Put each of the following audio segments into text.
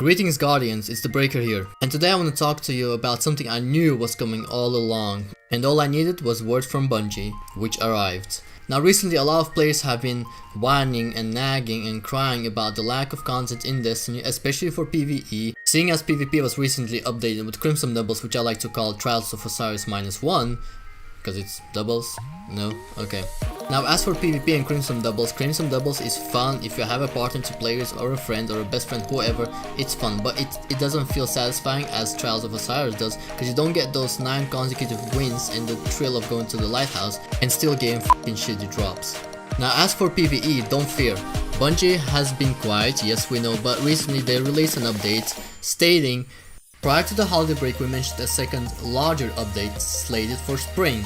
Greetings Guardians, it's the Breaker here, and today I want to talk to you about something I knew was coming all along, and all I needed was word from Bungie, which arrived. Now recently a lot of players have been whining and nagging and crying about the lack of content in Destiny, especially for PvE, seeing as PvP was recently updated with Crimson Doubles, which I like to call Trials of Osiris -1, because it's doubles? No? Okay. Now as for PvP and Crimson Doubles is fun if you have a partner to play with or a friend or a best friend, whoever, it's fun, but it doesn't feel satisfying as Trials of Osiris does, because you don't get those 9 consecutive wins and the thrill of going to the lighthouse and still getting f***ing shitty drops. Now as for PvE, don't fear. Bungie has been quiet, yes we know, but recently they released an update stating, prior to the holiday break we mentioned a second larger update slated for spring.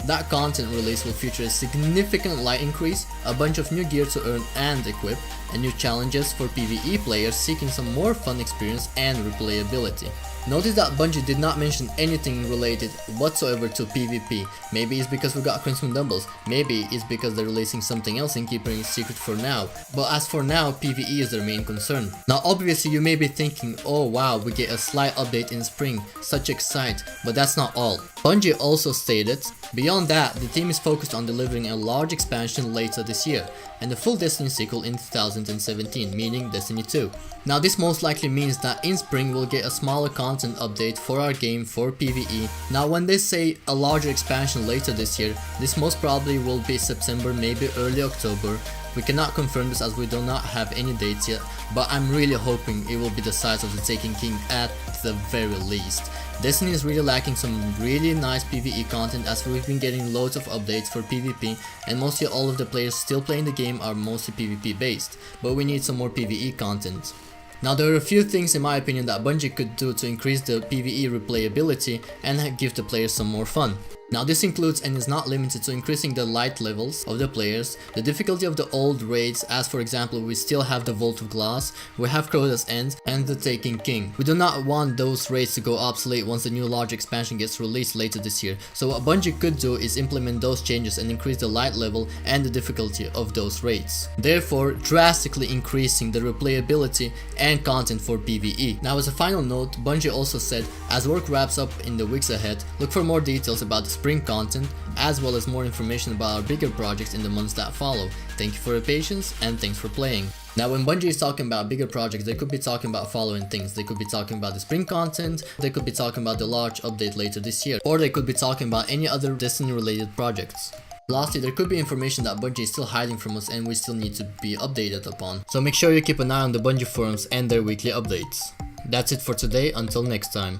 That content release will feature a significant light increase, a bunch of new gear to earn and equip, and new challenges for PvE players seeking some more fun experience and replayability. Notice that Bungie did not mention anything related whatsoever to PvP. Maybe it's because we got Crimson Doubles, maybe it's because they're releasing something else and keeping it secret for now, but as for now PvE is their main concern. Now obviously you may be thinking, oh wow, we get a slight update in spring, such excite, but that's not all. Bungie also stated, beyond that the team is focused on delivering a large expansion later this year, and a full Destiny sequel in 2017, meaning Destiny 2. Now this most likely means that in spring we'll get a smaller content update for our game for PvE. Now when they say a larger expansion later this year, this most probably will be September, maybe early October. We cannot confirm this as we do not have any dates yet, but I'm really hoping it will be the size of the Taken King at the very least. Destiny is really lacking some really nice PvE content as we've been getting loads of updates for PvP, and mostly all of the players still playing the game are mostly PvP based, but we need some more PvE content. Now there are a few things in my opinion that Bungie could do to increase the PvE replayability and give the players some more fun. Now this includes and is not limited to increasing the light levels of the players, the difficulty of the old raids, as for example we still have the Vault of Glass, we have Crota's End and the Taken King. We do not want those raids to go obsolete once the new large expansion gets released later this year, so what Bungie could do is implement those changes and increase the light level and the difficulty of those raids, therefore drastically increasing the replayability and content for PvE. Now as a final note, Bungie also said, as work wraps up in the weeks ahead, look for more details about the spring content, as well as more information about our bigger projects in the months that follow. Thank you for your patience and thanks for playing. Now when Bungie is talking about bigger projects, they could be talking about following things. They could be talking about the spring content, they could be talking about the large update later this year, or they could be talking about any other Destiny related projects. Lastly, there could be information that Bungie is still hiding from us and we still need to be updated upon. So make sure you keep an eye on the Bungie forums and their weekly updates. That's it for today, until next time.